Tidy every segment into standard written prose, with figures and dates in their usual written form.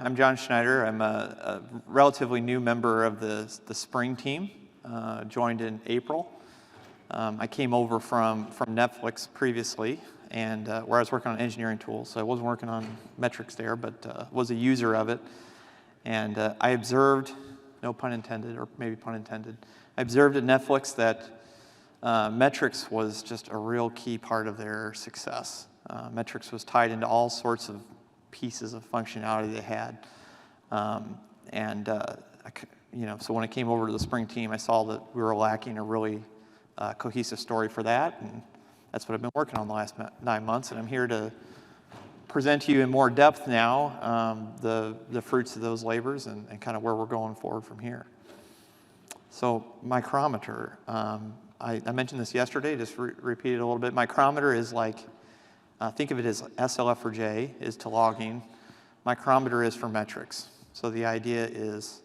I'm Jon Schneider. I'm a relatively new member of the Spring team, joined in April. I came over from Netflix previously, and where I was working on engineering tools. So I wasn't working on metrics there, but was a user of it. And I observed, no pun intended, or maybe pun intended, I observed at Netflix that metrics was just a real key part of their success. Metrics was tied into all sorts of pieces of functionality they had. So when I came over to the Spring team, I saw that we were lacking a really cohesive story for that, and that's what I've been working on the last 9 months, and I'm here to present to you in more depth now the fruits of those labors and kind of where we're going forward from here. So Micrometer, I mentioned this yesterday, just repeat it a little bit. Micrometer is like, think of it as SLF for J is to logging. Micrometer is for metrics. So the idea is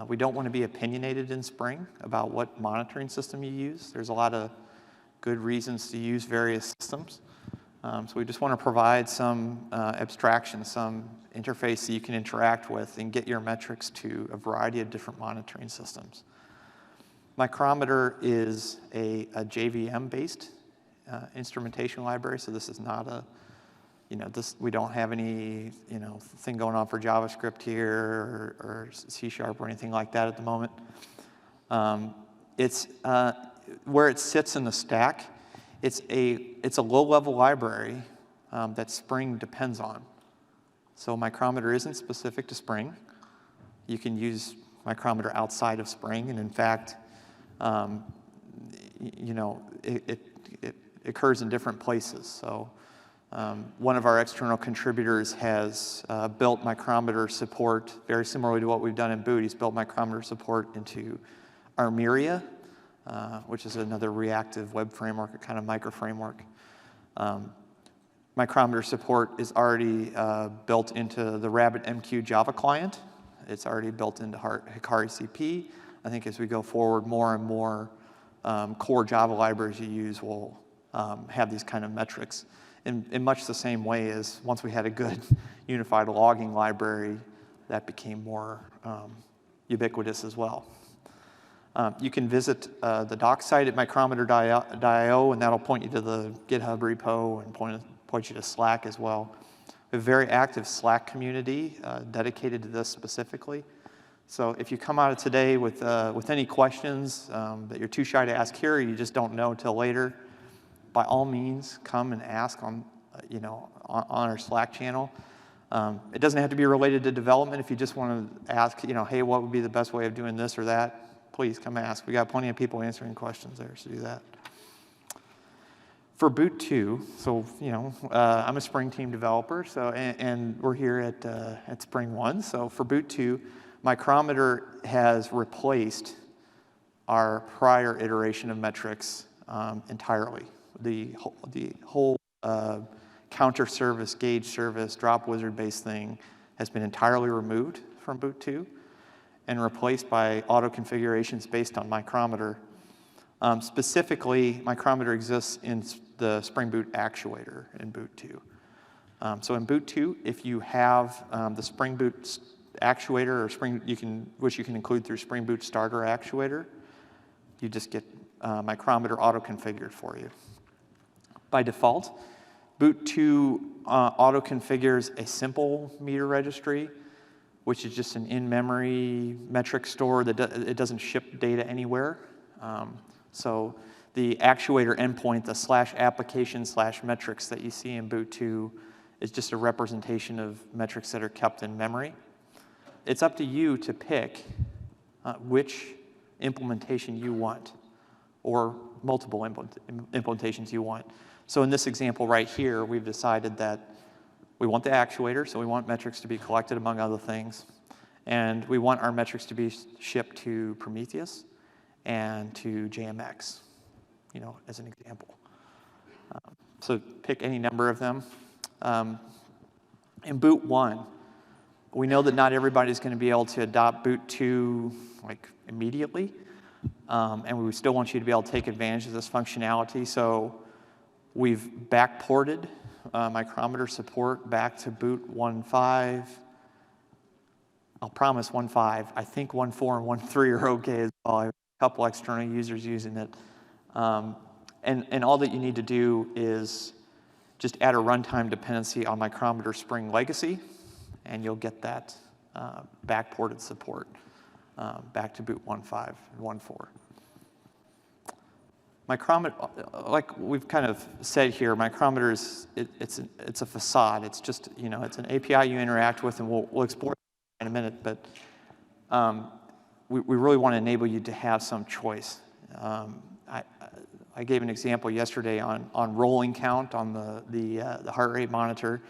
we don't want to be opinionated in Spring about what monitoring system you use. There's a lot of good reasons to use various systems. So we just want to provide some abstraction, some interface that you can interact with and get your metrics to a variety of different monitoring systems. Micrometer is a JVM-based instrumentation library, so this is not a, we don't have any, thing going on for JavaScript here or C# or anything like that at the moment. It's where it sits in the stack. It's a low-level library that Spring depends on. So Micrometer isn't specific to Spring. You can use Micrometer outside of Spring, and in fact, it occurs in different places. So one of our external contributors has built Micrometer support very similarly to what we've done in Boot. He's built Micrometer support into Armeria, which is another reactive web framework, a kind of micro framework. Micrometer support is already built into the RabbitMQ Java client. It's already built into Hikari CP. I think as we go forward, more and more core Java libraries you use will have these kind of metrics in much the same way as once we had a good unified logging library, that became more ubiquitous as well. You can visit the doc site at micrometer.io, and that'll point you to the GitHub repo and point you to Slack as well. We have a very active Slack community dedicated to this specifically. So if you come out of today with any questions that you're too shy to ask here, or you just don't know until later, by all means, come and ask on our Slack channel. It doesn't have to be related to development. If you just want to ask, hey, what would be the best way of doing this or that, please come ask. We got plenty of people answering questions there, so do that. For Boot 2, so I'm a Spring team developer, so and we're here at SpringOne. So for Boot 2, Micrometer has replaced our prior iteration of metrics entirely. The whole counter service, gauge service, drop wizard based thing has been entirely removed from Boot 2 and replaced by auto configurations based on Micrometer. Specifically, Micrometer exists in the Spring Boot actuator in Boot 2. So in Boot 2, if you have the Spring Boot actuator, or which you can include through Spring Boot starter actuator, you just get Micrometer auto-configured for you. By default, Boot 2 auto-configures a simple meter registry, which is just an in-memory metric store that it doesn't ship data anywhere. So the actuator endpoint, the /application/metrics that you see in Boot 2 is just a representation of metrics that are kept in memory. It's up to you to pick which implementation you want, or multiple implementations you want. So in this example right here, we've decided that we want the actuator, so we want metrics to be collected among other things, and we want our metrics to be shipped to Prometheus and to JMX, as an example. So pick any number of them. In Boot 1, we know that not everybody's going to be able to adopt Boot 2 immediately, and we still want you to be able to take advantage of this functionality. So we've backported Micrometer support back to Boot 1.5 I'll promise 1.5. I think 1.4 and 1.3 are okay as well. I have a couple external users using it. And all that you need to do is just add a runtime dependency on Micrometer Spring Legacy, and you'll get that backported support back to boot 1.5 and 1.4. Micrometer, like we've kind of said here, Micrometer is it's a facade. It's just, you know, it's an API you interact with, and we'll explore in a minute. But we really want to enable you to have some choice. I gave an example yesterday on rolling count on the heart rate monitor.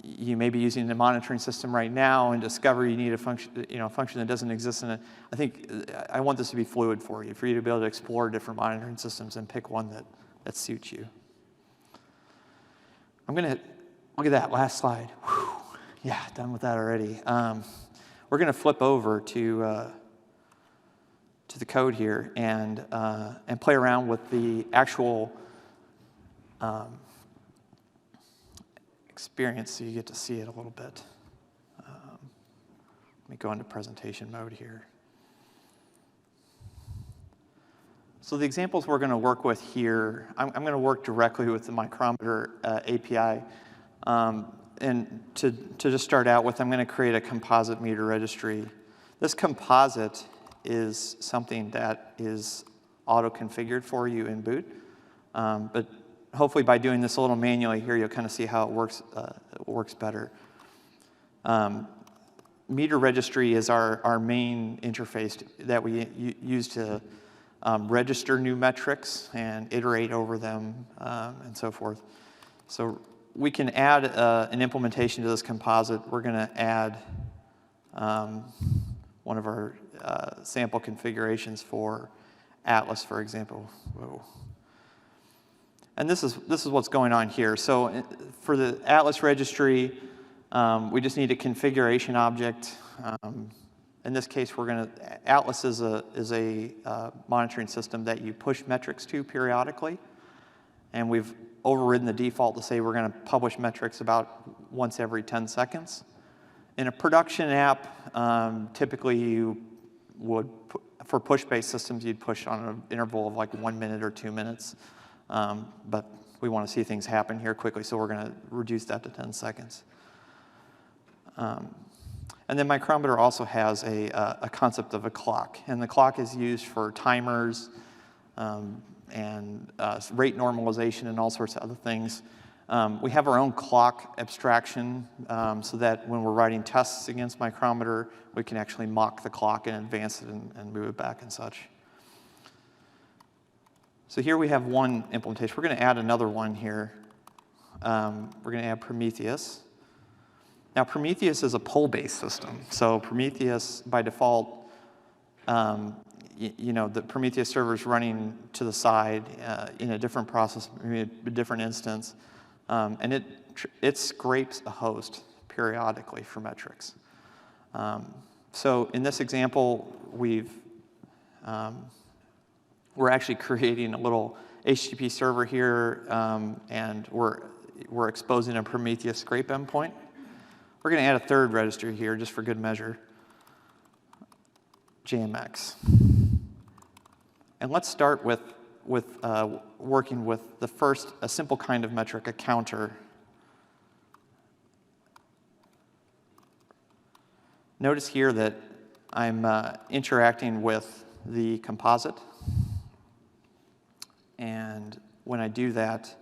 You may be using the monitoring system right now and discover you need a function, function that doesn't exist in it. I think I want this to be fluid for you to be able to explore different monitoring systems and pick one that suits you. I'm gonna look at that last slide. Whew. Yeah, done with that already. We're gonna flip over to the code here and play around with the actual experience so you get to see it a little bit. Let me go into presentation mode here. So the examples we're going to work with here, I'm going to work directly with the Micrometer API. And to just start out with, I'm going to create a composite meter registry. This composite is something that is auto-configured for you in boot. But hopefully by doing this a little manually here, you'll kind of see how it works better. Meter registry is our main interface that we use to register new metrics and iterate over them and so forth. So we can add an implementation to this composite. We're going to add one of our sample configurations for Atlas, for example. Whoa. And this is what's going on here. So for the Atlas registry, we just need a configuration object. In this case, Atlas is a monitoring system that you push metrics to periodically, and we've overridden the default to say we're going to publish metrics about once every 10 seconds. In a production app, typically you would, for push-based systems, you'd push on an interval of like 1 minute or 2 minutes. But we want to see things happen here quickly, so we're going to reduce that to 10 seconds. And then Micrometer also has a concept of a clock, and the clock is used for timers and rate normalization and all sorts of other things. We have our own clock abstraction so that when we're writing tests against Micrometer, we can actually mock the clock and advance it and move it back and such. So here we have one implementation. We're going to add another one here. We're going to add Prometheus. Now, Prometheus is a pull-based system. So Prometheus, by default, the Prometheus server is running to the side in a different process, maybe a different instance, and it scrapes a host periodically for metrics. So in this example, we're actually creating a little HTTP server here, and we're exposing a Prometheus scrape endpoint. We're going to add a third registry here just for good measure, JMX. And let's start with working with a simple kind of metric, a counter. Notice here that I'm interacting with the composite. And when I do that,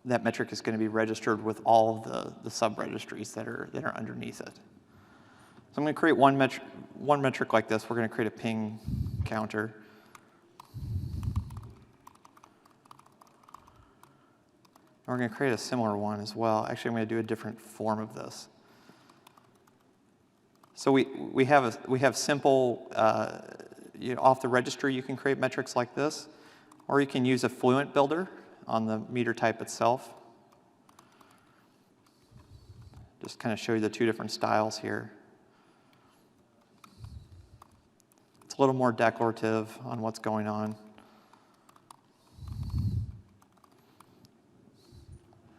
that metric is going to be registered with all of the sub-registries that are underneath it. So I'm going to create one metric like this. We're going to create a ping counter. We're going to create a similar one as well. Actually, I'm going to do a different form of this. So we have simple, off the registry, you can create metrics like this, or you can use a Fluent builder on the meter type itself. Just kind of show you the two different styles here. It's a little more declarative on what's going on.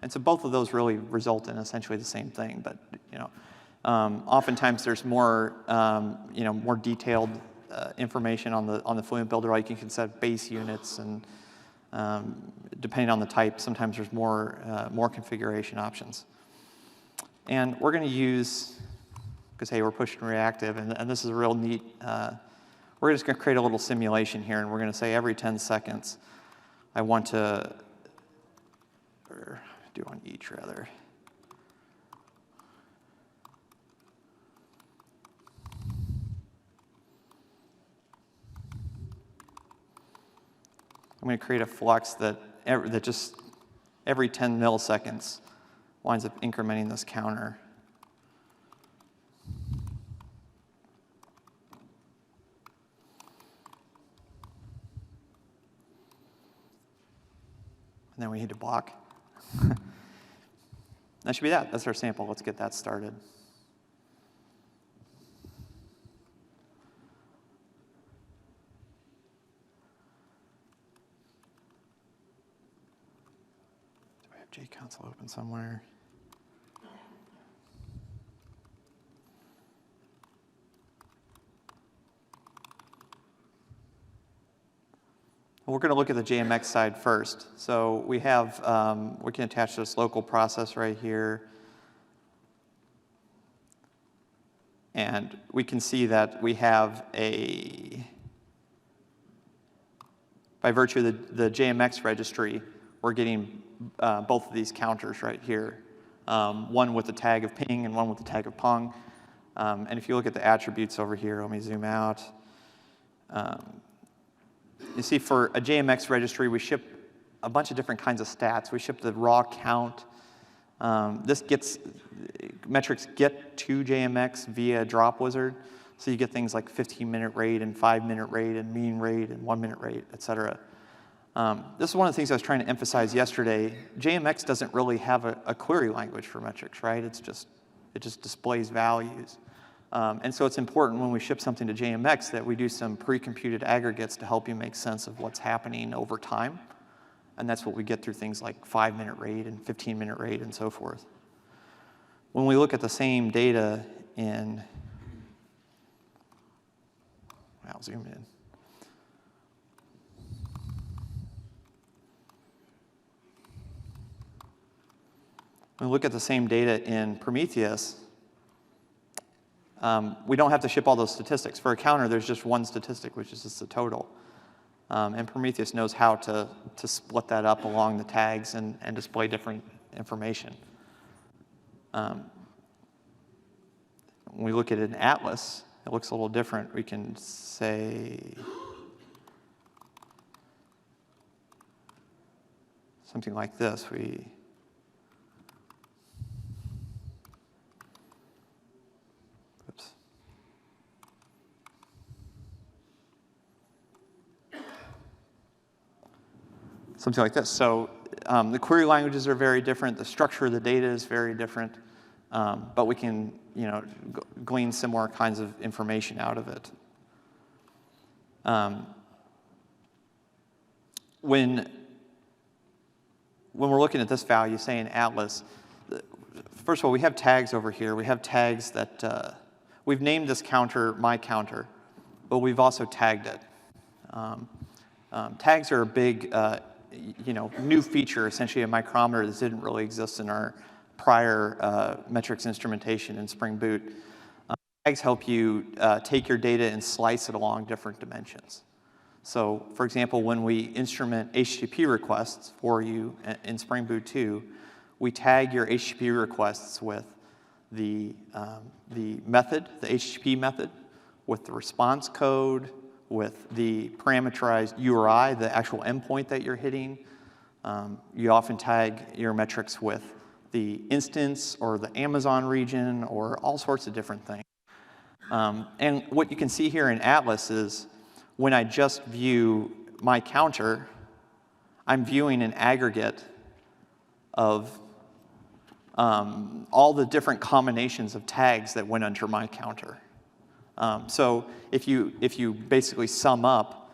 And so both of those really result in essentially the same thing, but oftentimes there's more more detailed information on the Fluent Builder. Like you can set base units, and depending on the type, sometimes there's more configuration options. And we're going to use, because hey, we're pushing reactive, and this is a real neat. We're just going to create a little simulation here, and we're going to say every 10 seconds, I want to, or do on each rather. I'm going to create a flux that just every 10 milliseconds winds up incrementing this counter. And then we hit a block. That should be that. That's our sample. Let's get that started. Do I have JConsole open somewhere? We're going to look at the JMX side first. So we have, we can attach this local process right here. And we can see that we have by virtue of the JMX registry, we're getting both of these counters right here. One with the tag of ping and one with the tag of pong. And if you look at the attributes over here, let me zoom out. You see, for a JMX registry, we ship a bunch of different kinds of stats. We ship the raw count. Metrics get to JMX via drop wizard. So you get things like 15-minute rate and 5-minute rate and mean rate and 1-minute rate, et cetera. This is one of the things I was trying to emphasize yesterday. JMX doesn't really have a query language for metrics, right? It just displays values. And so it's important when we ship something to JMX that we do some pre-computed aggregates to help you make sense of what's happening over time. And that's what we get through things like 5-minute rate and 15-minute rate and so forth. When we look at the same data I'll zoom in. When we look at the same data in Prometheus, we don't have to ship all those statistics. For a counter, there's just one statistic, which is just the total. And Prometheus knows how to split that up along the tags and display different information. When we look at an atlas, it looks a little different. We can say something like this. Something like this. So the query languages are very different. The structure of the data is very different. But we can, glean similar kinds of information out of it. When we're looking at this value, say in Atlas, first of all, we have tags over here. We have tags that we've named this counter my counter, but we've also tagged it. Tags are a big new feature, essentially a micrometer that didn't really exist in our prior metrics instrumentation in Spring Boot. Tags help you take your data and slice it along different dimensions. So, for example, when we instrument HTTP requests for you in Spring Boot 2, we tag your HTTP requests with the method, the HTTP method, with the response code, with the parameterized URI, the actual endpoint that you're hitting. You often tag your metrics with the instance or the Amazon region or all sorts of different things. And what you can see here in Atlas is when I just view my counter, I'm viewing an aggregate of all the different combinations of tags that went under my counter. So if you basically sum up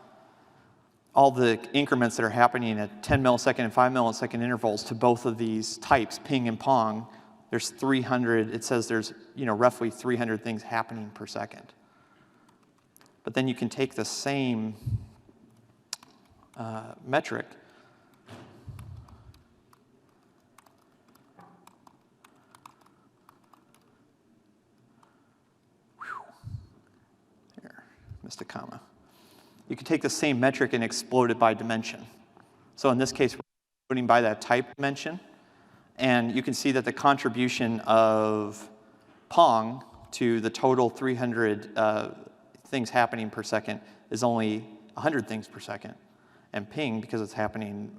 all the increments that are happening at 10 millisecond and 5 millisecond intervals to both of these types, ping and pong, there's 300, it says there's roughly 300 things happening per second. But then you can take the same metric missed a comma. You can take the same metric and explode it by dimension. So in this case, we're exploding by that type dimension. And you can see that the contribution of Pong to the total 300 things happening per second is only 100 things per second. And Ping, because it's happening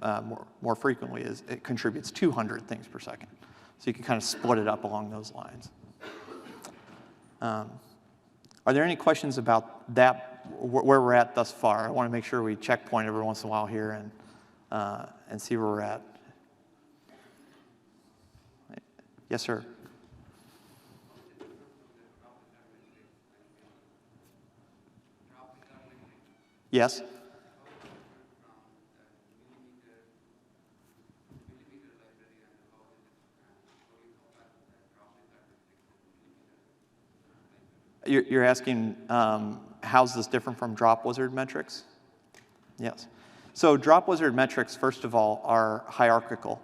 more frequently, it contributes 200 things per second. So you can kind of split it up along those lines. Are there any questions about that, where we're at thus far? I want to make sure we checkpoint every once in a while here and see where we're at. Yes, sir. Yes? You're asking how's this different from drop wizard metrics? Yes. So drop wizard metrics, first of all, are hierarchical.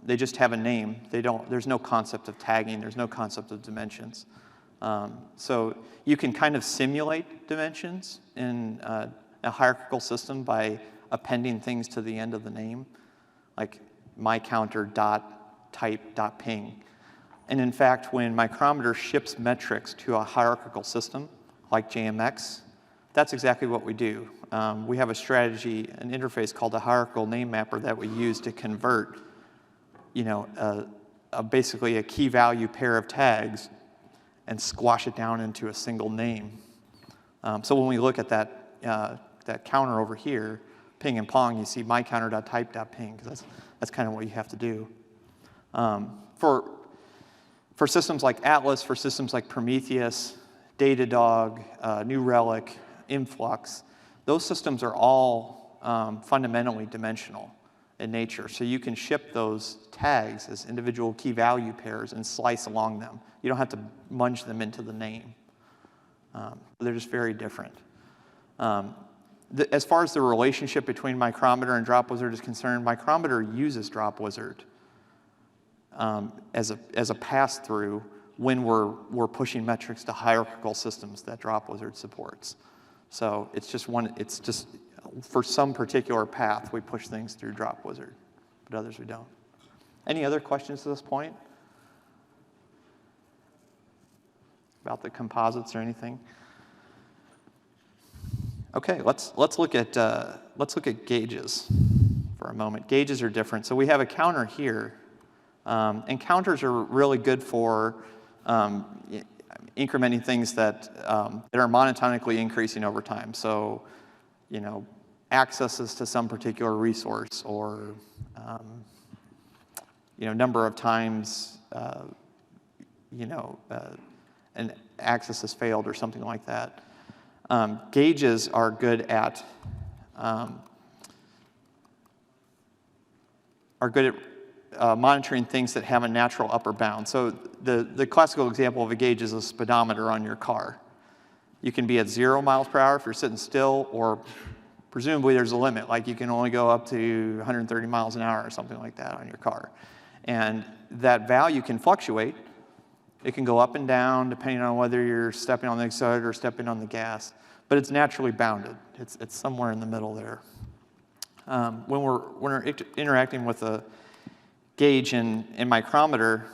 They just have a name. There's no concept of tagging. There's no concept of dimensions. So you can kind of simulate dimensions in a hierarchical system by appending things to the end of the name, like myCounter.type.ping. And in fact, when Micrometer ships metrics to a hierarchical system, like JMX, that's exactly what we do. We have a strategy, an interface called a hierarchical name mapper that we use to convert, basically a key value pair of tags and squash it down into a single name. So when we look at that counter over here, ping and pong, you see myCounter.type.ping, because that's kind of what you have to do. For systems like Atlas, for systems like Prometheus, Datadog, New Relic, Influx, those systems are all fundamentally dimensional in nature. So you can ship those tags as individual key value pairs and slice along them. You don't have to munge them into the name. They're just very different. As far as the relationship between Micrometer and Drop Wizard is concerned, Micrometer uses Drop Wizard as a pass-through when we're pushing metrics to hierarchical systems that Drop Wizard supports. So it's just for some particular path we push things through Drop Wizard, but others we don't. Any other questions to this point about the composites or anything? Okay, let's look at gauges for a moment. Gauges are different. So we have a counter here. And counters are really good for incrementing things that are monotonically increasing over time. So, accesses to some particular resource, or number of times an access has failed, or something like that. Gauges are good at monitoring things that have a natural upper bound. So the classical example of a gauge is a speedometer on your car. You can be at 0 miles per hour if you're sitting still, or presumably there's a limit, like you can only go up to 130 miles an hour or something like that on your car. And that value can fluctuate. It can go up and down depending on whether you're stepping on the accelerator or stepping on the gas, but it's naturally bounded. It's somewhere in the middle there. When we're interacting with a gauge in Micrometer,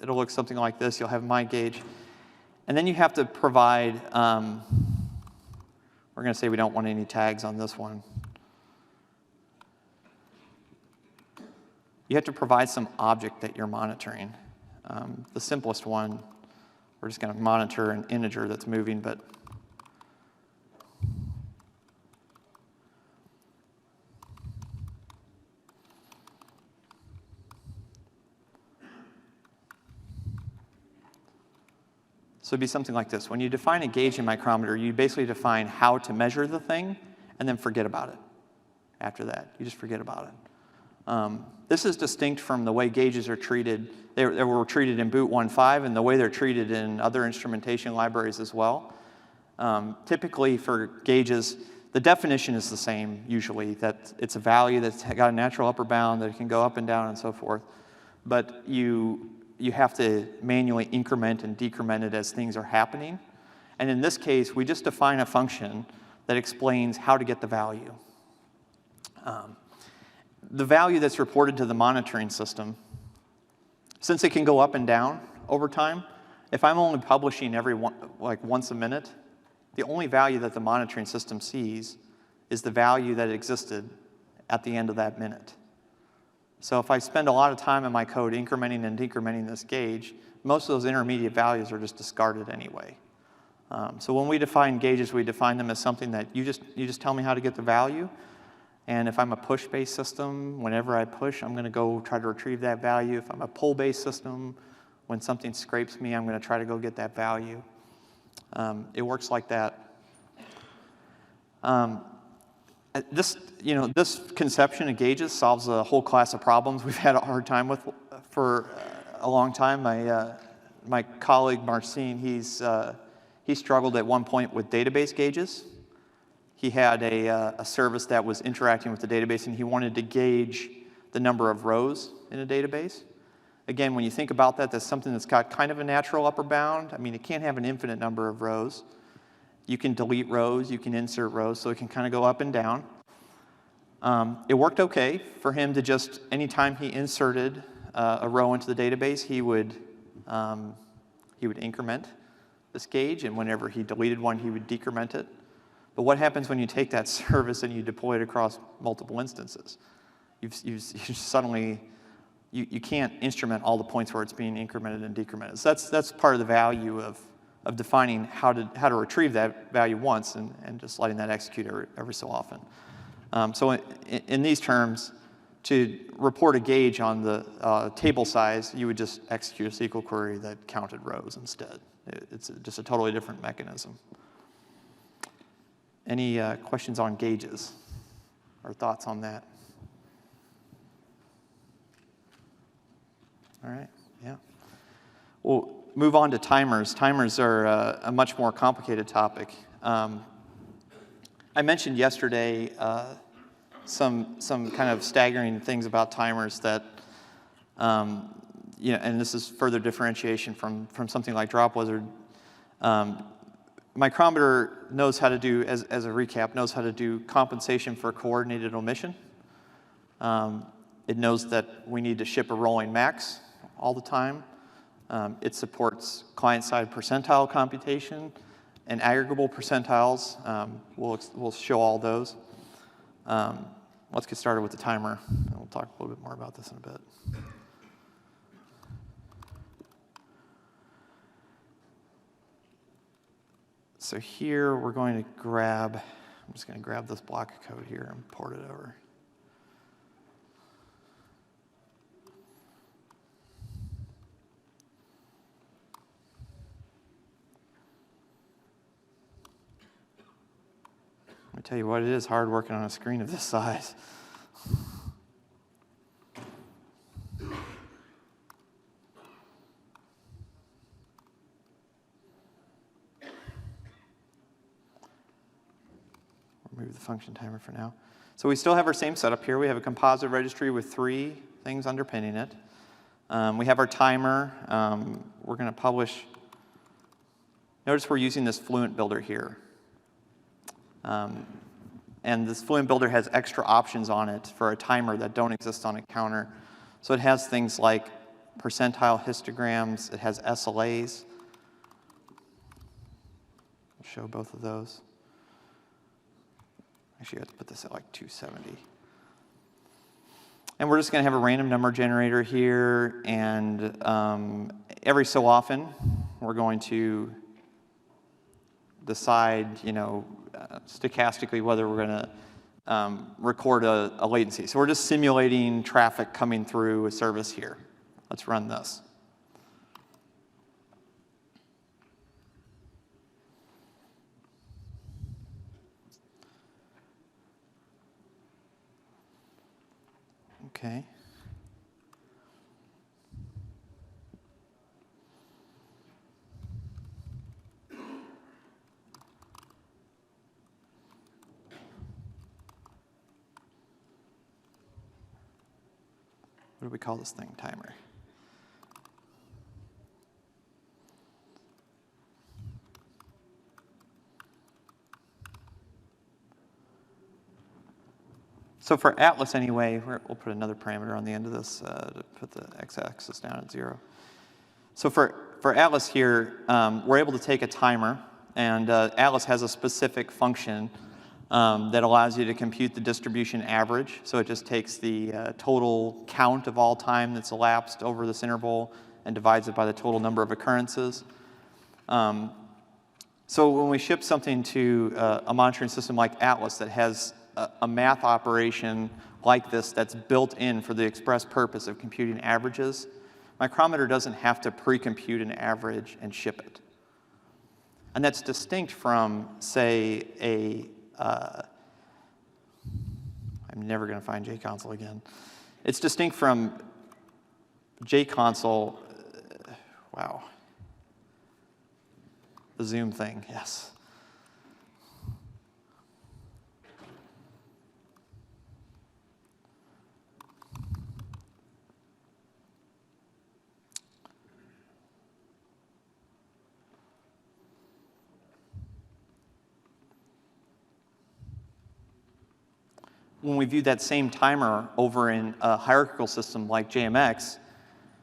it'll look something like this. You'll have my gauge. And then you have to provide, we're going to say we don't want any tags on this one. You have to provide some object that you're monitoring. The simplest one, we're just going to monitor an integer that's moving, but So it'd be something like this. When you define a gauge in Micrometer, you basically define how to measure the thing and then forget about it after that. You just forget about it. This is distinct from the way gauges are treated. They were treated in Boot 1.5 and the way they're treated in other instrumentation libraries as well. Typically for gauges, the definition is the same usually, that it's a value that's got a natural upper bound, that it can go up and down and so forth. But you have to manually increment and decrement it as things are happening. And in this case, we just define a function that explains how to get the value. The value that's reported to the monitoring system, since it can go up and down over time, if I'm only publishing like once a minute, the only value that the monitoring system sees is the value that existed at the end of that minute. So if I spend a lot of time in my code incrementing and decrementing this gauge, most of those intermediate values are just discarded anyway. So when we define gauges, we define them as something that you just tell me how to get the value. And if I'm a push-based system, whenever I push, I'm going to go try to retrieve that value. If I'm a pull-based system, when something scrapes me, I'm going to try to go get that value. It works like that. This conception of gauges solves a whole class of problems we've had a hard time with for a long time. My colleague Marcin, he struggled at one point with database gauges. He had a service that was interacting with the database, and he wanted to gauge the number of rows in a database. Again, when you think about that, that's something that's got kind of a natural upper bound. I mean, it can't have an infinite number of rows. You can delete rows, you can insert rows, so it can kind of go up and down. It worked okay for him to just, anytime he inserted a row into the database, he would increment this gauge, and whenever he deleted one, he would decrement it. But what happens when you take that service and you deploy it across multiple instances? You suddenly, you can't instrument all the points where it's being incremented and decremented. So that's part of the value of defining how to retrieve that value once and just letting that execute every so often. So in these terms, to report a gauge on the table size, you would just execute a SQL query that counted rows instead. It's just a totally different mechanism. Any questions on gauges or thoughts on that? All right, yeah. We'll move on to timers. Timers are a much more complicated topic. I mentioned yesterday some kind of staggering things about timers that, and this is further differentiation from something like Dropwizard. Micrometer knows how to do, as a recap, knows how to do compensation for coordinated omission. It knows that we need to ship a rolling max all the time. It supports client-side percentile computation and aggregable percentiles. We'll show all those. Let's get started with the timer, and we'll talk a little bit more about this in a bit. So here we're going to grab, I'm just going to grab this block of code here and port it over. Let me tell you what, it is hard working on a screen of this size. Remove the function timer for now. So we still have our same setup here. We have a composite registry with 3 things underpinning it. We have our timer. We're going to publish. Notice we're using this Fluent builder here. And this Fluent builder has extra options on it for a timer that don't exist on a counter. So it has things like percentile histograms. It has SLAs. I'll show both of those. Actually, I have to put this at like 270. And we're just going to have a random number generator here. And every so often, we're going to decide, stochastically whether we're going to record a latency. So we're just simulating traffic coming through a service here. Let's run this. Okay. What do we call this thing? Timer. So for Atlas anyway, we'll put another parameter on the end of this to put the x-axis down at 0. So for Atlas here, we're able to take a timer, and Atlas has a specific function that allows you to compute the distribution average. So it just takes the total count of all time that's elapsed over this interval and divides it by the total number of occurrences. So when we ship something to a monitoring system like Atlas that has a math operation like this that's built in for the express purpose of computing averages, Micrometer doesn't have to pre-compute an average and ship it. And that's distinct from, say, I'm never going to find JConsole again. It's distinct from JConsole, wow. The Zoom thing, yes. When we view that same timer over in a hierarchical system like JMX,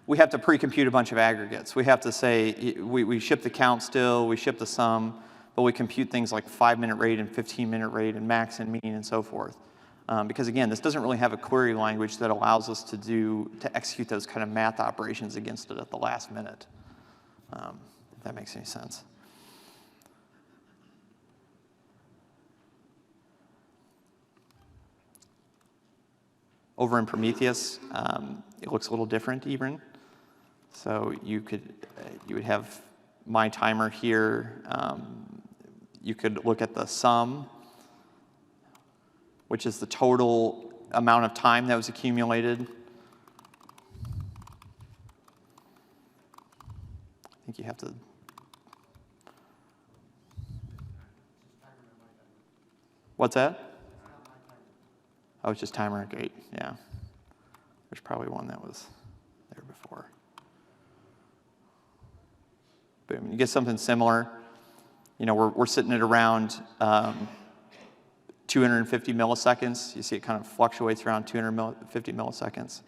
we have to pre-compute a bunch of aggregates. We have to say, we ship the count still, we ship the sum, but we compute things like 5-minute rate and 15-minute rate and max and mean and so forth. Because again, this doesn't really have a query language that allows us to execute those kind of math operations against it at the last minute. If that makes any sense. Over in Prometheus, it looks a little different even. So you would have my timer here. You could look at the sum, which is the total amount of time that was accumulated. I think you have to. What's that? Oh, it's just timer, great, yeah. There's probably one that was there before. Boom, you get something similar. You know, we're sitting at around 250 milliseconds. You see it kind of fluctuates around 250 milliseconds.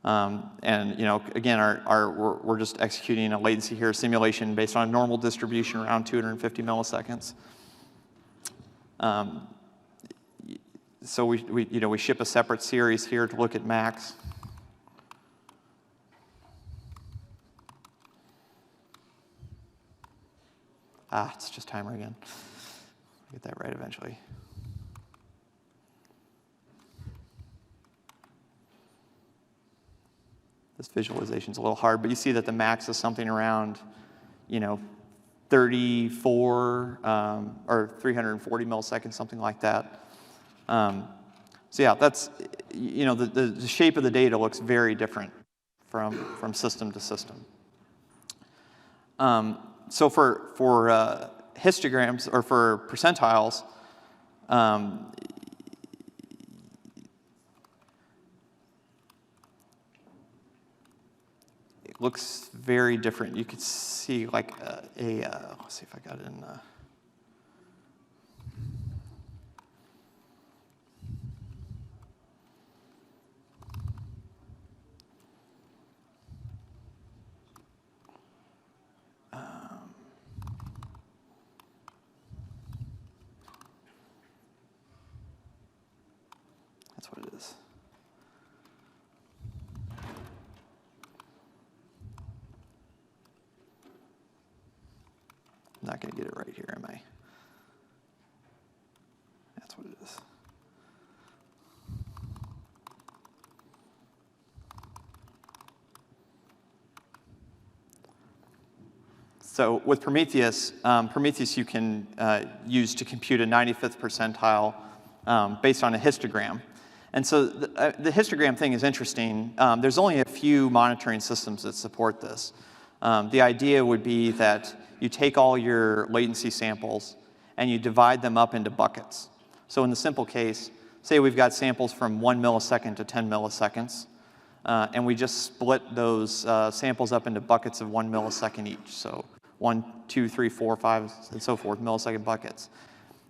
And you know, again, we're just executing a latency here simulation based on a normal distribution around 250 milliseconds. So we ship a separate series here to look at max. It's just timer again. I'll get that right eventually. This visualization is a little hard, but you see that the max is something around, 34 or 340 milliseconds, something like that. So yeah, that's, the shape of the data looks very different from system to system. So for histograms or for percentiles, it looks very different. You could see like let's see if I got it in. That's what it is. I'm not going to get it right here, am I? That's what it is. So with Prometheus, you can use to compute a 95th percentile based on a histogram. And so the histogram thing is interesting. There's only a few monitoring systems that support this. The idea would be that you take all your latency samples and you divide them up into buckets. So in the simple case, say we've got samples from 1 millisecond to 10 milliseconds, and we just split those samples up into buckets of 1 millisecond each. So 1, 2, 3, 4, 5, and so forth, millisecond buckets.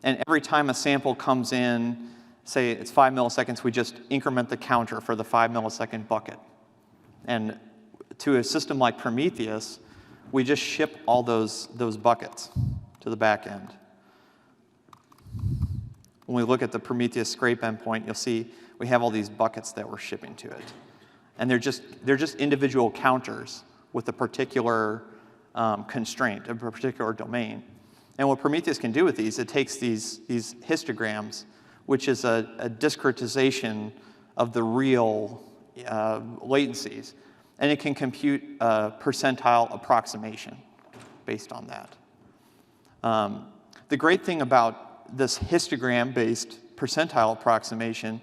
And every time a sample comes in, say it's 5 milliseconds, we just increment the counter for the 5 millisecond bucket. And to a system like Prometheus, we just ship all those buckets to the back end. When we look at the Prometheus scrape endpoint, you'll see we have all these buckets that we're shipping to it. And they're just individual counters with a particular constraint, a particular domain. And what Prometheus can do with these, it takes these histograms, which is a discretization of the real latencies, and it can compute a percentile approximation based on that. The great thing about this histogram-based percentile approximation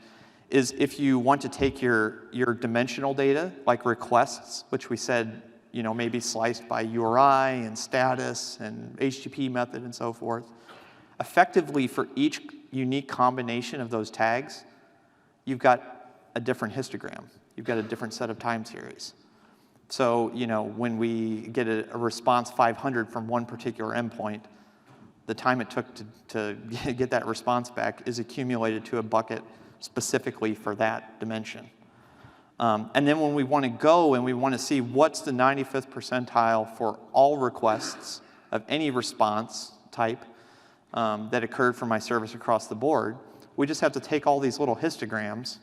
is if you want to take your dimensional data, like requests, which we said may be sliced by URI and status and HTTP method and so forth, effectively for each unique combination of those tags, you've got a different histogram. You've got a different set of time series. So when we get a response 500 from one particular endpoint, the time it took to get that response back is accumulated to a bucket specifically for that dimension. And then when we want to go and we want to see what's the 95th percentile for all requests of any response type that occurred from my service across the board, we just have to take all these little histograms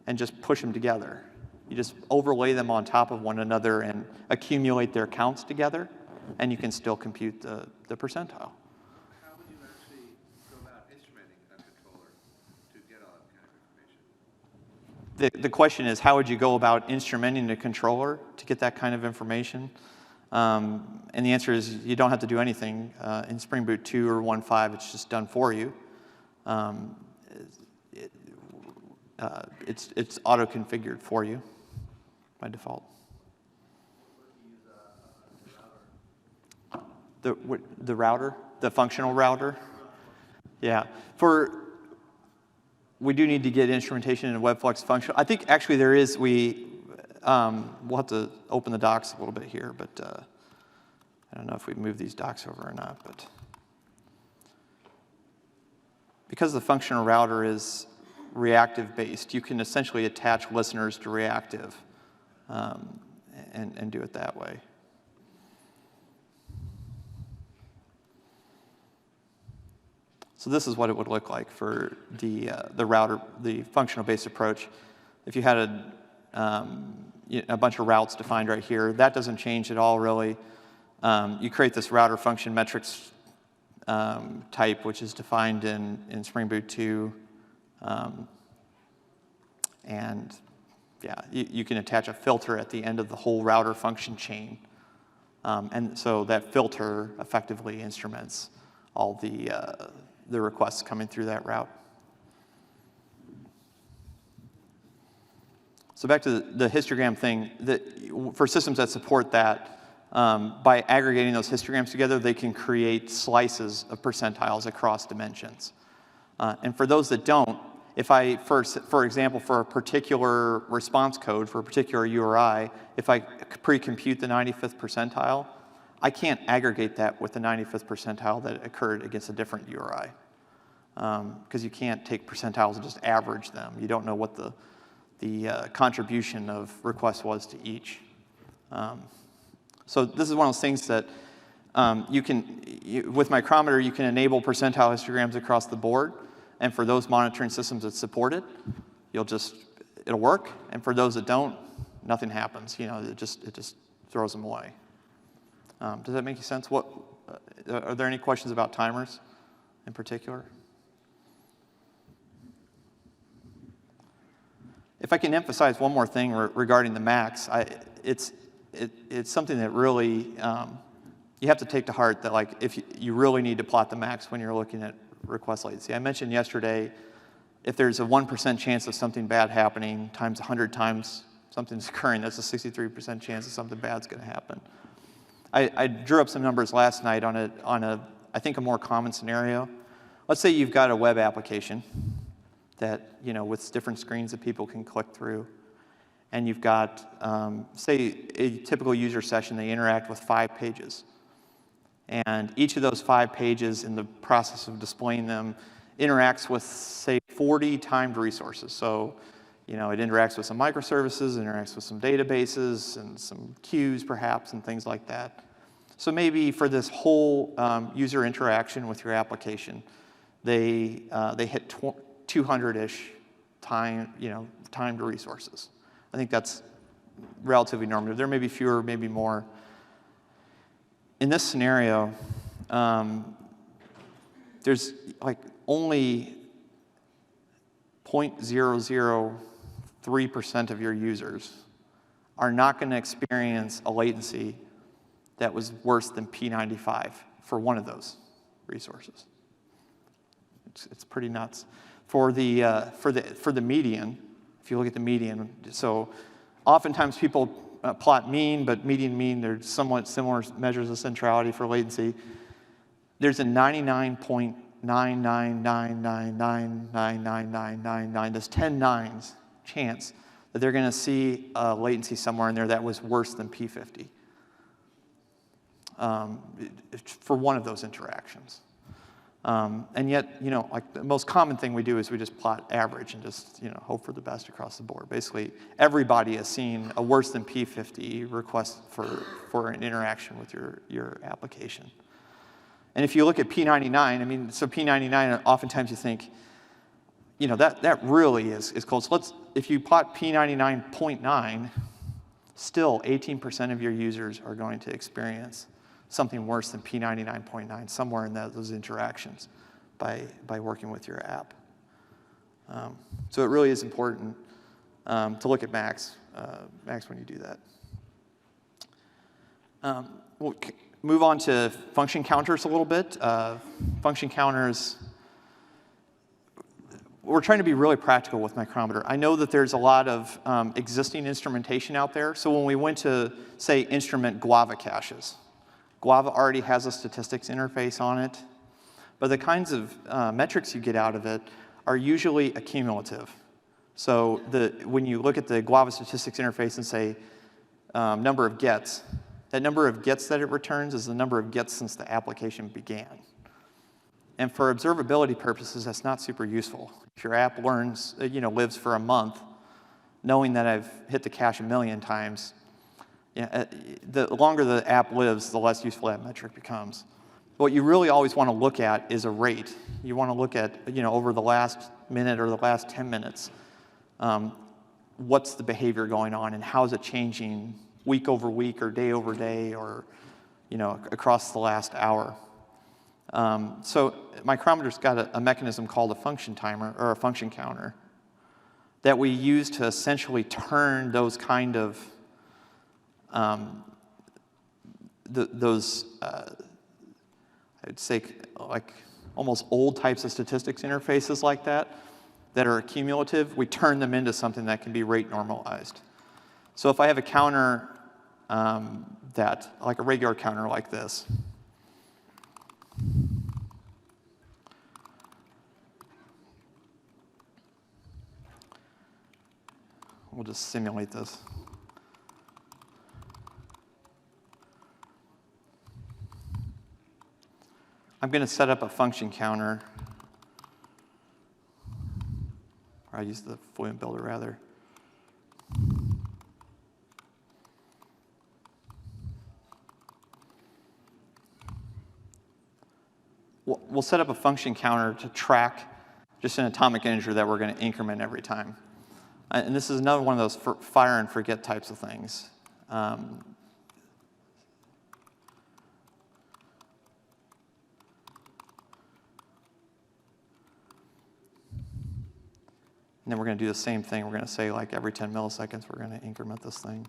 and just push them together. You just overlay them on top of one another and accumulate their counts together, and you can still compute the percentile. How would you actually go about instrumenting a controller to get all that kind of information? The question is, how would you go about instrumenting a controller to get that kind of information? And the answer is you don't have to do anything. In Spring Boot 2 or 1.5, it's just done for you. It's auto-configured for you by default. The router, the functional router? Yeah. We do need to get instrumentation in WebFlux functional. I think actually there is, we'll have to open the docs a little bit here, but I don't know if we move these docs over or not. But because the functional router is reactive based, you can essentially attach listeners to reactive and do it that way. So this is what it would look like for the router, the functional-based approach. If you had a bunch of routes defined right here, that doesn't change at all, really. You create this router function metrics type, which is defined in Spring Boot 2. And yeah, you can attach a filter at the end of the whole router function chain. And so that filter effectively instruments all the requests coming through that route. So back to the histogram thing, for systems that support that, by aggregating those histograms together, they can create slices of percentiles across dimensions. And for those that don't, if I, for example, for a particular response code, for a particular URI, if I pre-compute the 95th percentile, I can't aggregate that with the 95th percentile that occurred against a different URI. Because you can't take percentiles and just average them. You don't know what the contribution of requests was to each. So this is one of those things that with Micrometer, you can enable percentile histograms across the board. And for those monitoring systems that support it, it'll work. And for those that don't, nothing happens. It just throws them away. Does that make sense? Are there any questions about timers in particular? If I can emphasize one more thing regarding the max, it's something that really you have to take to heart that if you really need to plot the max when you're looking at request latency. I mentioned yesterday if there's a 1% chance of something bad happening times 100 times something's occurring, that's a 63% chance that something bad's going to happen. I drew up some numbers last night on I think a more common scenario. Let's say you've got a web application that, with different screens that people can click through, and you've got, say, a typical user session, they interact with 5 pages. And each of those 5 pages, in the process of displaying them, interacts with, say, 40 timed resources. So, it interacts with some microservices, interacts with some databases, and some queues, perhaps, and things like that. So maybe for this whole user interaction with your application, they hit 200-ish timed resources. I think that's relatively normative. There may be fewer, maybe more. In this scenario, there's like only 0.003% of your users are not going to experience a latency that was worse than P95 for one of those resources. It's pretty nuts. For the median, if you look at the median, so oftentimes people plot mean, but median mean, they're somewhat similar measures of centrality for latency. There's a 99.999999999, there's 10 nines chance that they're going to see a latency somewhere in there that was worse than P50 for one of those interactions. And yet, like the most common thing we do is we just plot average and just, hope for the best across the board. Basically, everybody has seen a worse than P50 request for an interaction with your application. And if you look at P99, so P99, oftentimes you think, that really is close. If you plot P99.9, still 18% of your users are going to experience something worse than P99.9 somewhere in those interactions by working with your app. So it really is important to look at max when you do that. We'll move on to function counters a little bit. Function counters, we're trying to be really practical with Micrometer. I know that there's a lot of existing instrumentation out there. So when we went to, say, instrument Guava caches, Guava already has a statistics interface on it, but the kinds of metrics you get out of it are usually accumulative. So when you look at the Guava statistics interface and say number of gets, that number of gets that it returns is the number of gets since the application began. And for observability purposes, that's not super useful. If your app lives for a month, knowing that I've hit the cache 1 million times, the longer the app lives, the less useful that metric becomes. What you really always want to look at is a rate. You want to look at, over the last minute or the last 10 minutes, what's the behavior going on and how is it changing week over week or day over day or, across the last hour. So Micrometer's got a mechanism called a function timer or a function counter that we use to essentially turn those kind of I'd say like almost old types of statistics interfaces like that are cumulative, we turn them into something that can be rate normalized. So if I have a counter like a regular counter like this, we'll just simulate this. I'm going to set up a function counter, or I use the Fluent Builder rather. We'll set up a function counter to track just an atomic integer that we're going to increment every time. And this is another one of those fire and forget types of things. And then we're going to do the same thing. We're going to say, like, every 10 milliseconds, we're going to increment this thing.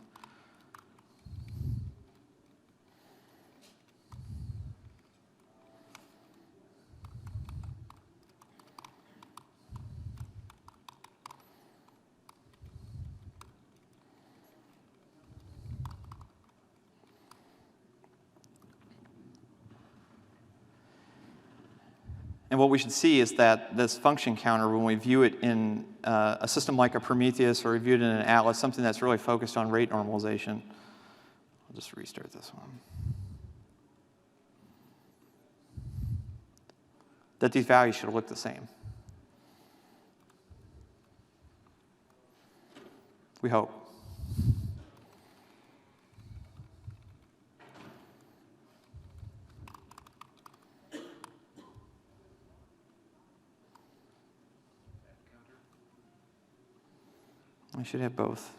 And what we should see is that this function counter, when we view it in a system like a Prometheus or we view it in an Atlas, something that's really focused on rate normalization. I'll just restart this one. That these values should look the same. We hope. I should have both.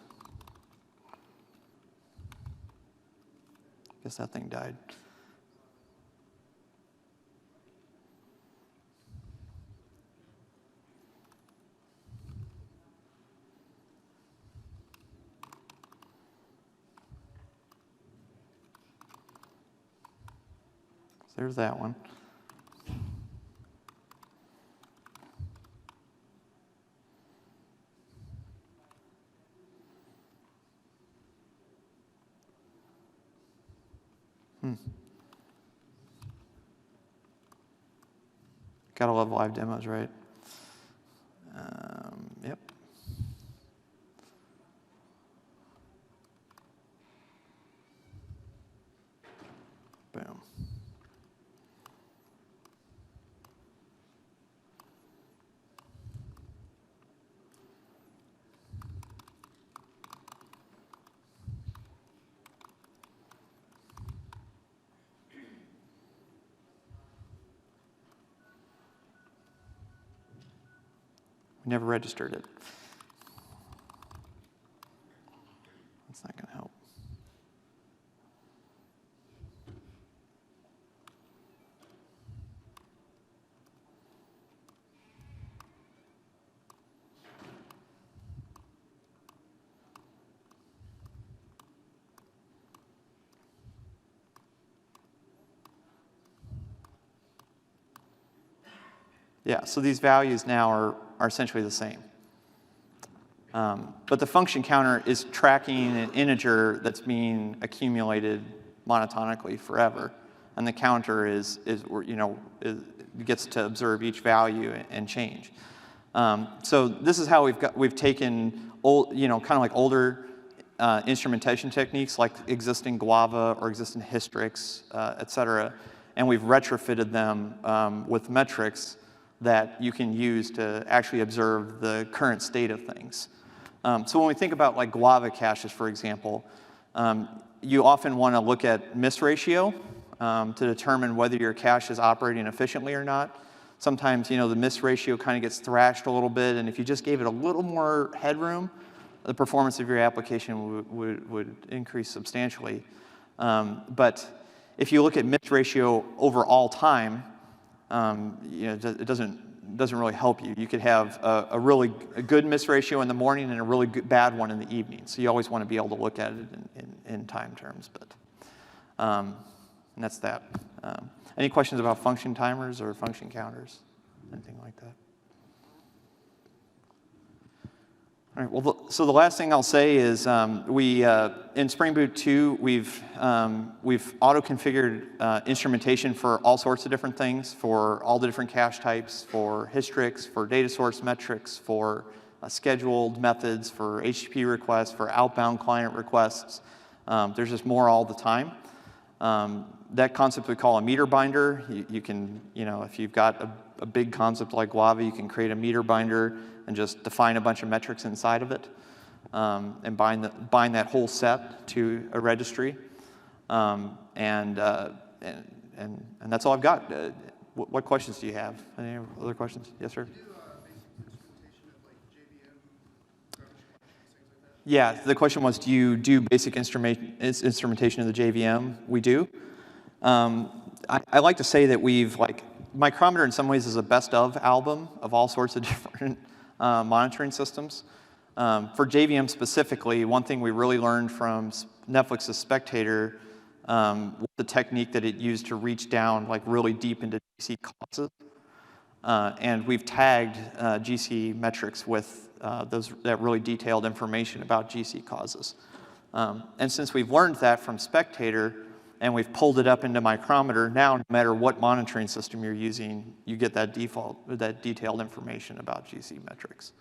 Guess that thing died. So there's that one. Gotta love live demos, right? Yep. Boom. We never registered it. That's not going to help. Yeah, so these values now are essentially the same. But the function counter is tracking an integer that's being accumulated monotonically forever. And the counter gets to observe each value and change. So this is how we've taken kind of like older instrumentation techniques like existing Guava or existing Hystrix, et cetera, and we've retrofitted them with metrics that you can use to actually observe the current state of things. So when we think about like Guava caches, for example, you often want to look at miss ratio to determine whether your cache is operating efficiently or not. Sometimes the miss ratio kind of gets thrashed a little bit, and if you just gave it a little more headroom, the performance of your application would increase substantially. But if you look at miss ratio over all time, it doesn't really help you. You could have a really good miss ratio in the morning and a really bad one in the evening. So you always want to be able to look at it in time terms. But and that's that. Any questions about function timers or function counters? Anything like that? All right, well, so the last thing I'll say is in Spring Boot 2, we've auto-configured instrumentation for all sorts of different things, for all the different cache types, for Hystrix, for data source metrics, for scheduled methods, for HTTP requests, for outbound client requests. There's just more all the time. That concept we call a meter binder. You can, if you've got a big concept like Guava, you can create a meter binder and just define a bunch of metrics inside of it and bind that whole set to a registry. And that's all I've got. What questions do you have? Any other questions? Yes, sir? Yeah, the question was, do you do basic instrumentation of the JVM? We do. I like to say that Micrometer in some ways is a best of album of all sorts of different monitoring systems. For JVM specifically, one thing we really learned from Netflix's Spectator was the technique that it used to reach down really deep into GC causes. And we've tagged GC metrics with that really detailed information about GC causes. And since we've learned that from Spectator, and we've pulled it up into Micrometer. Now, no matter what monitoring system you're using, you get that detailed information about GC metrics.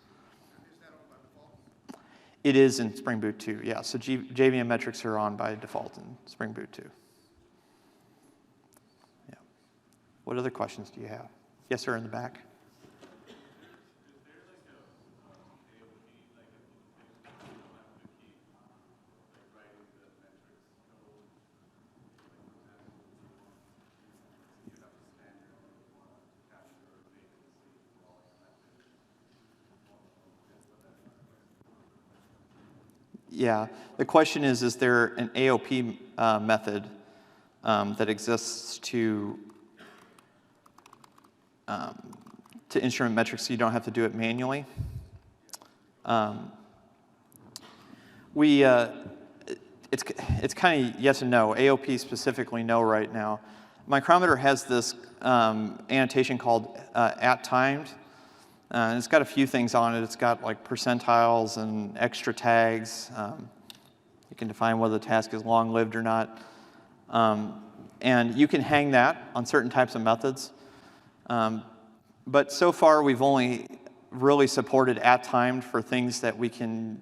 It is in Spring Boot 2, yeah. So JVM metrics are on by default in Spring Boot 2. Yeah. What other questions do you have? Yes, sir, in the back. Yeah, the question is there an AOP method that exists to instrument metrics so you don't have to do it manually? It's kind of yes and no. AOP specifically no right now. Micrometer has this annotation called @timed. And it's got a few things on it. It's got like percentiles and extra tags. You can define whether the task is long-lived or not. And you can hang that on certain types of methods. But so far, we've only really supported @timed for things that we can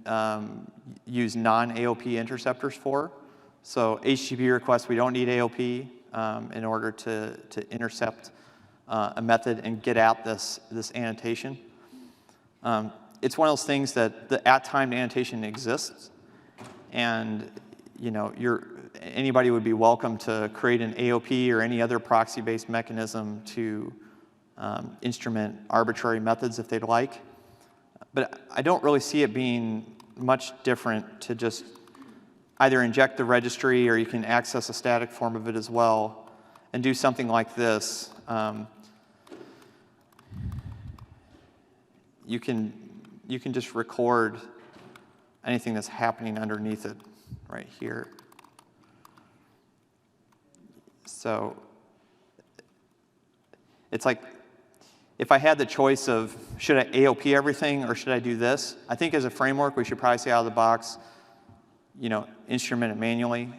use non-AOP interceptors for. So HTTP requests, we don't need AOP in order to intercept a method and get at this annotation. It's one of those things that the @timed annotation exists, and anybody would be welcome to create an AOP or any other proxy-based mechanism to instrument arbitrary methods if they'd like. But I don't really see it being much different to just either inject the registry, or you can access a static form of it as well and do something like this. You can just record anything that's happening underneath it right here. So it's like, if I had the choice of should I AOP everything or should I do this, I think as a framework we should probably say out of the box, instrument it manually,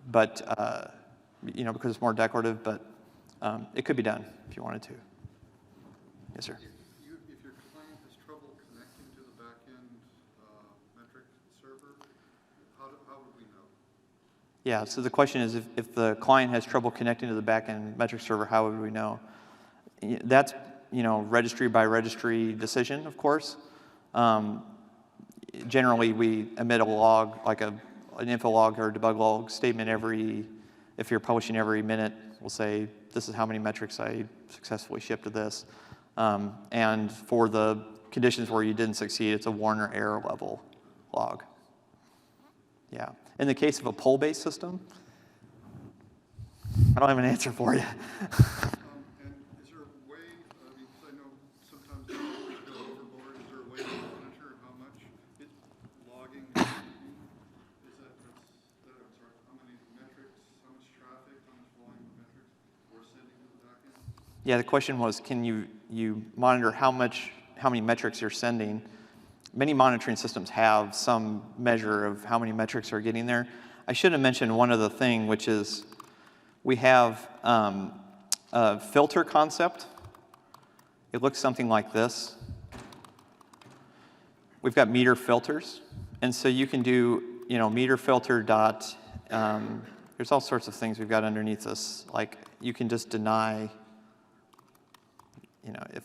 because it's more decorative, but it could be done if you wanted to. Yes, sir. If your client has trouble connecting to the back-end metric server, how would we know? Yeah, so the question is, if the client has trouble connecting to the back-end metric server, how would we know? That's, registry by registry decision, of course. Generally, we emit a log, like an info log or a debug log statement if you're publishing every minute, we'll say, this is how many metrics I successfully shipped to this. And for the conditions where you didn't succeed, it's a Warner error level log. Yeah. In the case of a poll-based system, I don't have an answer for you. And is there a way, because I know sometimes you go overboard, is there a way to monitor how much it's logging? How many metrics, how much traffic, how much volume of metrics we're sending to the backend? Yeah, the question was, can you monitor how many metrics you're sending? Many monitoring systems have some measure of how many metrics are getting there. I should have mentioned one other thing, which is we have a filter concept. It looks something like this. We've got meter filters, and so you can do, meter filter dot. There's all sorts of things we've got underneath this. Like you can just deny, if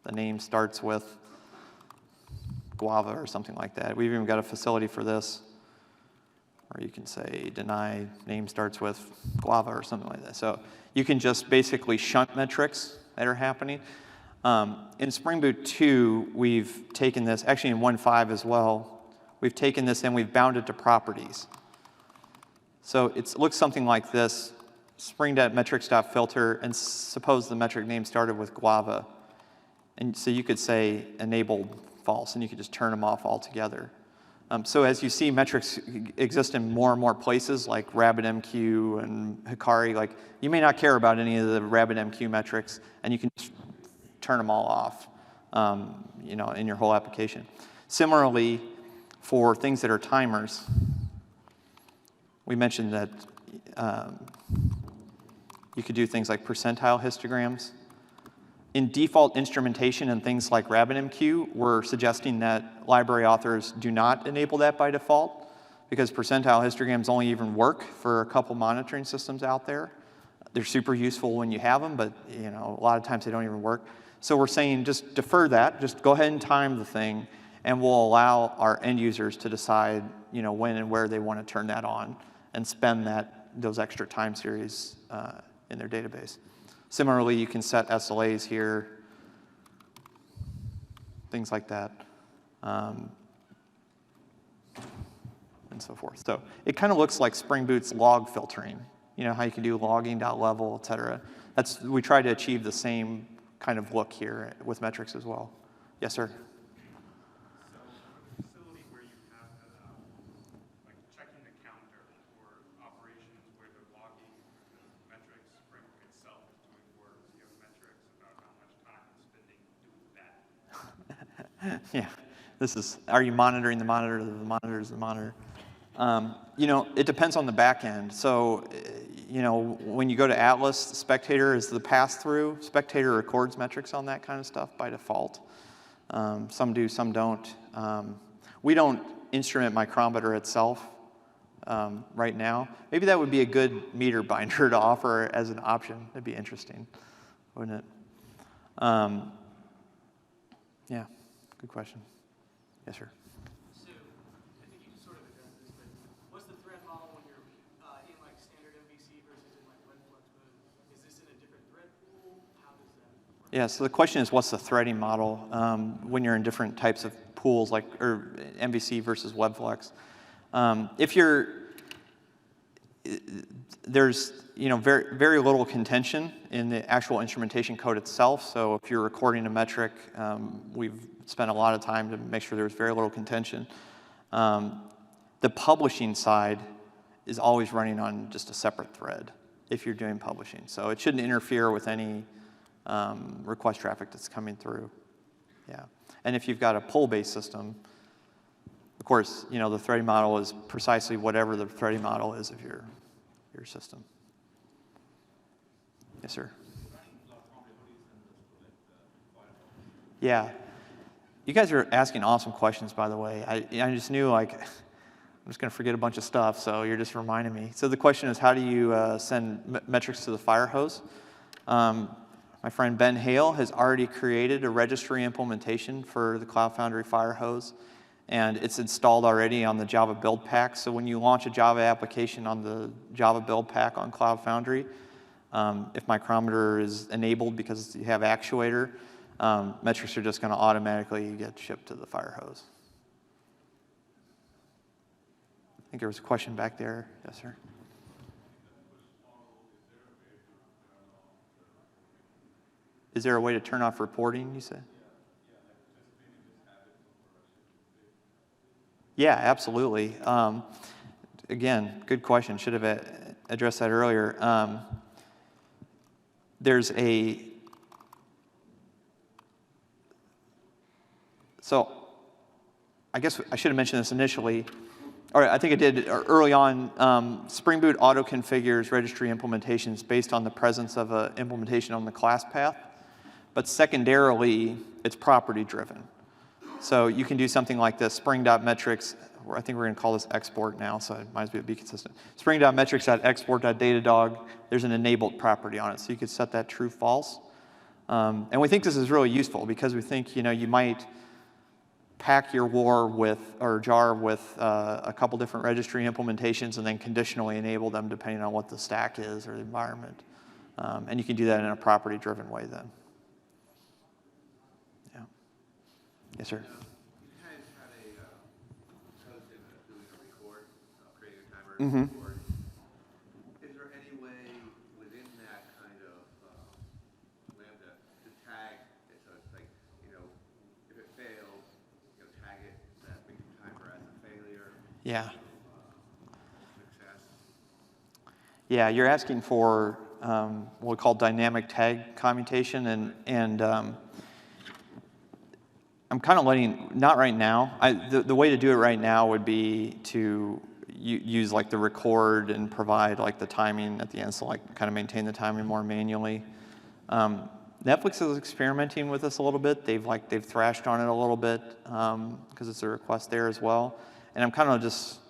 the name starts with guava or something like that. We've even got a facility for this, or you can say deny name starts with guava or something like that. So you can just basically shunt metrics that are happening. In Spring Boot 2, we've taken this, actually in 1.5 as well, we've taken this and we've bound it to properties. So it looks something like this, spring.metrics.filter, and suppose the metric name started with guava. And so you could say enabled false, and you could just turn them off altogether. So as you see metrics exist in more and more places, like RabbitMQ and Hikari, like you may not care about any of the RabbitMQ metrics, and you can just turn them all off, in your whole application. Similarly, for things that are timers, we mentioned that you could do things like percentile histograms. In default instrumentation and things like RabbitMQ, we're suggesting that library authors do not enable that by default, because percentile histograms only even work for a couple monitoring systems out there. They're super useful when you have them, but a lot of times they don't even work. So we're saying just defer that, just go ahead and time the thing, and we'll allow our end users to decide when and where they want to turn that on and spend those extra time series in their database. Similarly, you can set SLAs here, things like that, and so forth. So it kind of looks like Spring Boot's log filtering. How you can do logging.level, et cetera. We try to achieve the same kind of look here with metrics as well. Yes, sir? So a facility where you have like checking the counter or operations where they're logging the metrics framework itself is doing work, you have metrics about how much time it's spending doing that. Yeah, are you monitoring the monitor, the monitor's the monitor? It depends on the back end. So, when you go to Atlas, Spectator is the pass-through. Spectator records metrics on that kind of stuff by default. Some do, some don't. We don't instrument Micrometer itself right now. Maybe that would be a good meter binder to offer as an option. That'd be interesting, wouldn't it? Yeah, good question. Yes, sir. So, I think you sort of addressed this, but what's the thread model when you're in like standard MVC versus in like WebFlux mode? Is this in a different thread pool? How does that work? Yeah, so the question is, what's the threading model when you're in different types of pools, or MVC versus WebFlux? There's very, very little contention in the actual instrumentation code itself. So if you're recording a metric, we've spent a lot of time to make sure there's very little contention. The publishing side is always running on just a separate thread if you're doing publishing. So it shouldn't interfere with any request traffic that's coming through. Yeah. And if you've got a pull-based system, of course, the threading model is precisely whatever the threading model is of your system. Yes, sir. Yeah. You guys are asking awesome questions, by the way. I just knew, I'm just going to forget a bunch of stuff, so you're just reminding me. So the question is, how do you send metrics to the fire hose? My friend Ben Hale has already created a registry implementation for the Cloud Foundry fire hose, and it's installed already on the Java build pack. So when you launch a Java application on the Java build pack on Cloud Foundry, if Micrometer is enabled because you have actuator, metrics are just going to automatically get shipped to the fire hose. I think there was a question back there. Yes, sir. Is there a way to turn off reporting, you said? Yeah, absolutely. Again, good question. Should have addressed that earlier. So I guess I should have mentioned this initially, or I think I did early on. Spring Boot auto-configures registry implementations based on the presence of an implementation on the class path, but secondarily, it's property-driven. So you can do something like this, spring.metrics, or I think we're going to call this export now, so it might as well be consistent. Spring.metrics.export.datadog, there's an enabled property on it, so you could set that true false. And we think this is really useful because we think you might pack your jar with a couple different registry implementations and then conditionally enable them depending on what the stack is or the environment. And you can do that in a property-driven way then. Yeah. Yes, sir. You guys had doing a record, creating a timer record. Is there any way within that kind of lambda to tag it so it's like, if it fails, tag it, that makes the timer as a failure? Yeah. Success? Yeah, you're asking for what we call dynamic tag commutation, and I'm kind of not right now. The way to do it right now would be to use like the record and provide like the timing at the end, so like kind of maintain the timing more manually. Netflix is experimenting with this a little bit. They've thrashed on it a little bit because it's a request there as well. And I'm kind of just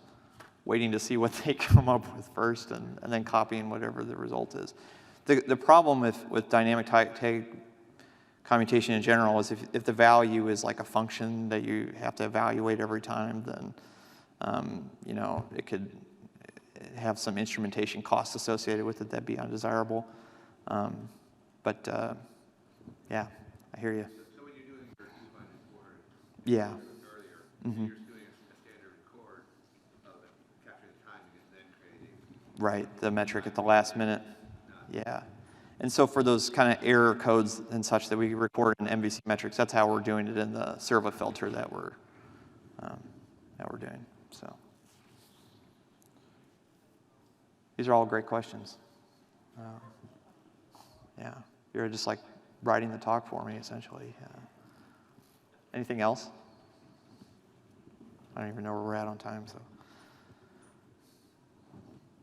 waiting to see what they come up with first, and then copying whatever the result is. The problem with dynamic tag commutation in general is if the value is like a function that you have to evaluate every time, then you know, it could have some instrumentation costs associated with it that'd be undesirable. Yeah, I hear you. So when you're doing your two-line record Yeah. earlier, Mm-hmm. you're just doing a standard record of it, capturing the timing and then creating. Right, the metric at the last minute. Yeah. And so for those kind of error codes and such that we record in MVC metrics, that's how we're doing it in the servo filter that we're doing. So these are all great questions. Yeah, you're just like writing the talk for me, essentially. Anything else? I don't even know where we're at on time, so.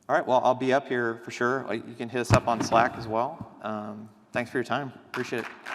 All right, well, I'll be up here for sure. You can hit us up on Slack as well. Thanks for your time. Appreciate it.